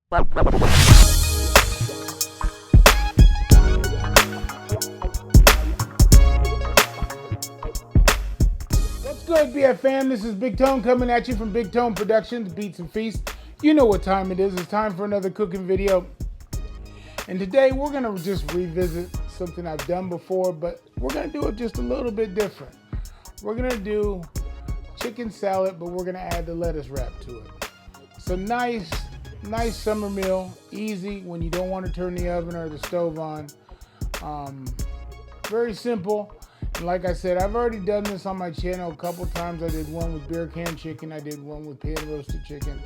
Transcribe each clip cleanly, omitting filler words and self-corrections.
What's good, BF fam? This is Bigtone coming at you from Bigtone Productions, Beats and Feast. You know what time it is. It's time for another cooking video. And today we're going to just revisit something I've done before, but we're going to do it just a little bit different. We're going to do chicken salad, but we're going to add the lettuce wrap to it. It's a nice summer meal, easy when you don't want to turn the oven or the stove on. Very simple. And like I said, I've already done this on my channel a couple times. I did one with beer can chicken. I did one with pan roasted chicken.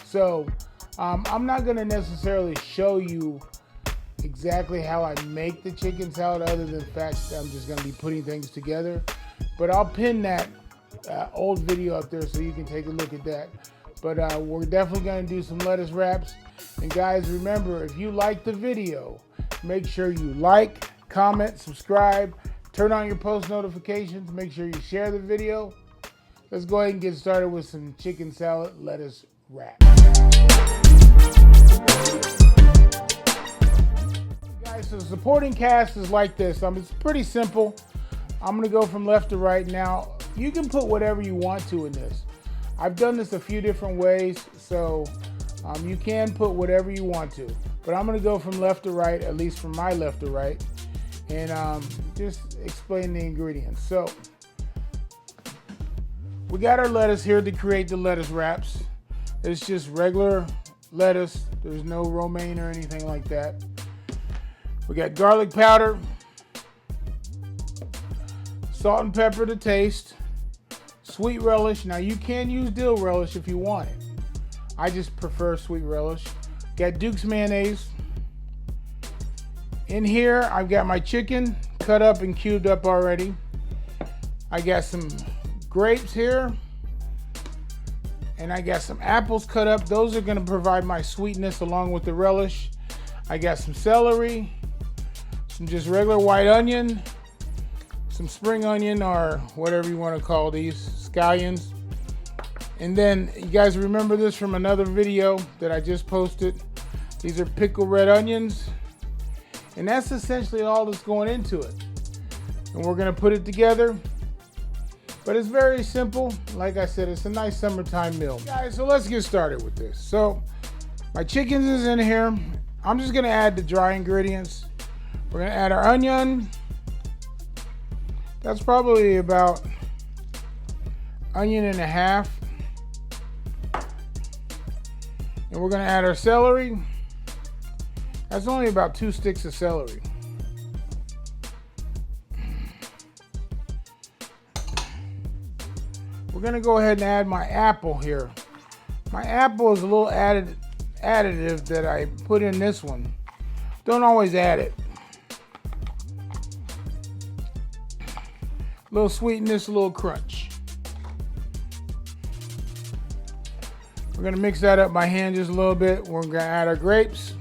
So I'm not going to necessarily show you exactly how I make the chicken salad, other than the fact that I'm just going to be putting things together. But I'll pin that old video up there so you can take a look at that. But we're definitely going to do some lettuce wraps. And guys, remember, if you like the video, make sure you like, comment, subscribe, turn on your post notifications, make sure you share the video. Let's go ahead and get started with some chicken salad lettuce wrap. Guys, so the supporting cast is like this. It's pretty simple. I'm gonna go from left to right now. You can put whatever you want to in this. I've done this a few different ways, so you can put whatever you want to. But I'm gonna go from left to right, at least from my left to right, and just explain the ingredients. So we got our lettuce here to create the lettuce wraps. It's just regular lettuce. There's no romaine or anything like that. We got garlic powder, salt and pepper to taste, sweet relish. Now you can use dill relish if you want it. I just prefer sweet relish. Got Duke's mayonnaise. In here, I've got my chicken cut up and cubed up already. I got some grapes here. And I got some apples cut up. Those are gonna provide my sweetness along with the relish. I got some celery, some just regular white onion, some spring onion, or whatever you wanna call these, scallions. And then you guys remember this from another video that I just posted. These are pickled red onions. And that's essentially all that's going into it. And we're gonna put it together. But it's very simple. Like I said, it's a nice summertime meal. Guys, so let's get started with this. So my chicken is in here. I'm just gonna add the dry ingredients. We're gonna add our onion. That's probably about onion and a half. And we're gonna add our celery. That's only about 2 sticks of celery. We're gonna go ahead and add my apple here. My apple is a little additive that I put in this one. Don't always add it. A little sweetness, a little crunch. We're gonna mix that up by hand just a little bit. We're gonna add our grapes.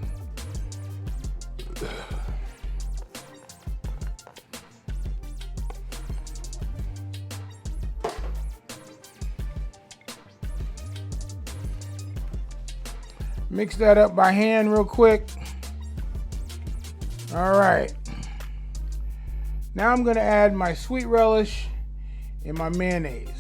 Mix that up by hand real quick. All right. Now I'm gonna add my sweet relish and my mayonnaise.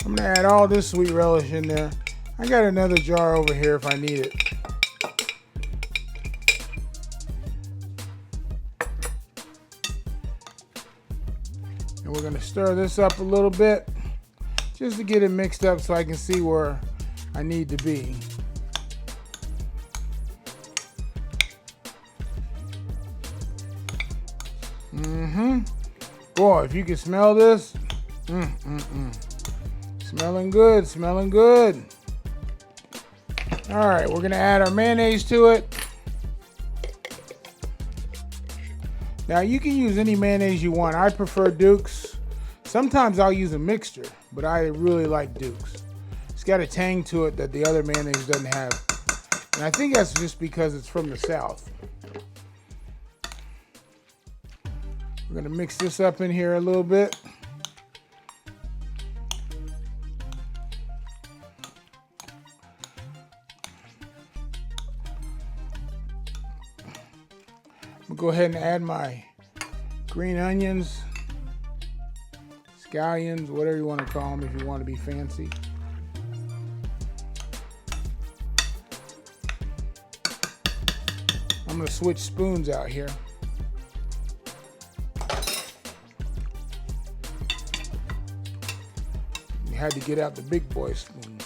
I'm gonna add all this sweet relish in there. I got another jar over here if I need it. And we're gonna stir this up a little bit just to get it mixed up so I can see where I need to be. Boy, if you can smell this, smelling good, smelling good. All right, we're gonna add our mayonnaise to it. Now you can use any mayonnaise you want. I prefer Duke's. Sometimes I'll use a mixture, but I really like Duke's. It's got a tang to it that the other mayonnaise doesn't have. And I think that's just because it's from the South. We're gonna mix this up in here a little bit. I'm gonna go ahead and add my green onions, scallions, whatever you want to call them if you want to be fancy. I'm gonna switch spoons out here. You had to get out the big boy spoon.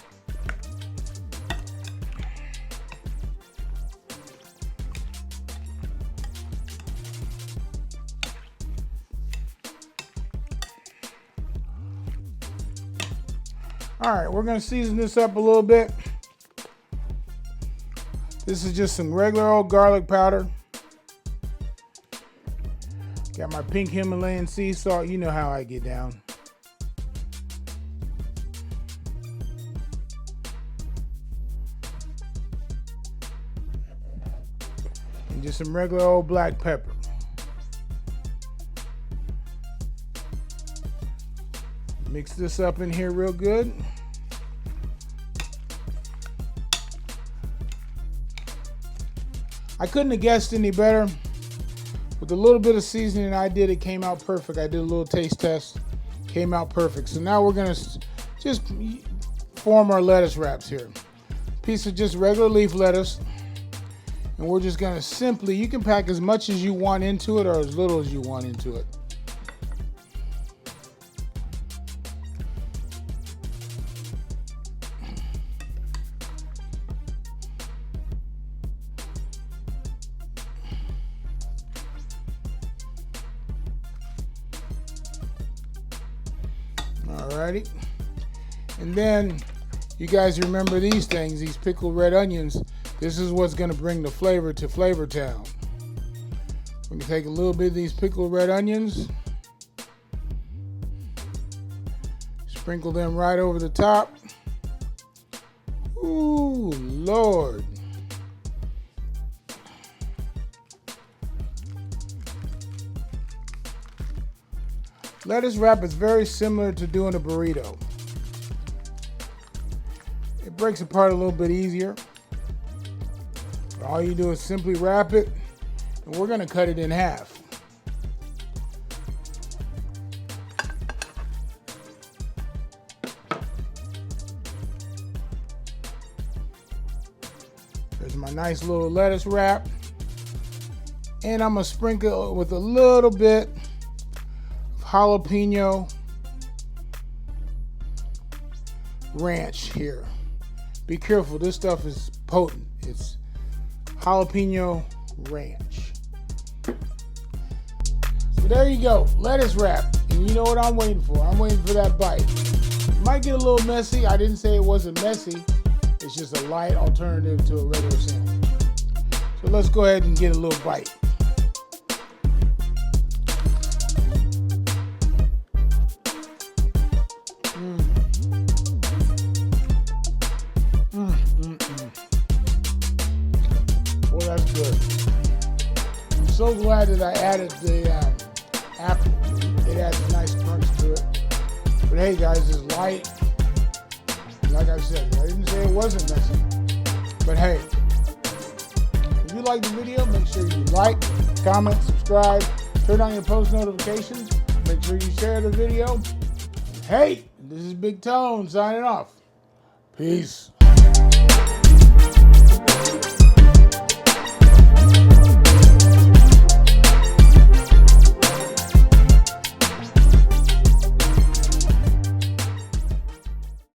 All right, we're gonna season this up a little bit. This is just some regular old garlic powder. Got my pink Himalayan sea salt. You know how I get down. And just some regular old black pepper. Mix this up in here real good. I couldn't have guessed any better. With a little bit of seasoning I did, it came out perfect. I did a little taste test, came out perfect. So now we're gonna just form our lettuce wraps here. Piece of just regular leaf lettuce. And we're just gonna simply, you can pack as much as you want into it or as little as you want into it. Alrighty, and then you guys remember these things, these pickled red onions. This is what's going to bring the flavor to Flavor Town. We're going to take a little bit of these pickled red onions, sprinkle them right over the top. Ooh, Lord. Lettuce wrap is very similar to doing a burrito. It breaks apart a little bit easier. All you do is simply wrap it, and we're going to cut it in half. There's my nice little lettuce wrap. And I'm going to sprinkle it with a little bit jalapeno ranch here. Be careful, this stuff is potent. It's jalapeno ranch. So there you go, lettuce wrap. And you know what I'm waiting for? I'm waiting for that bite. It might get a little messy. I didn't say it wasn't messy. It's just a light alternative to a regular sandwich. So let's go ahead and get a little bite. Well, that's good. I'm so glad that I added the apple. It adds a nice crunch to it. But hey guys, it's light. Like I said, I didn't say it wasn't messy. But hey, if you like the video, make sure you like, comment, subscribe, turn on your post notifications. Make sure you share the video. Hey, this is Bigtone signing off. Peace.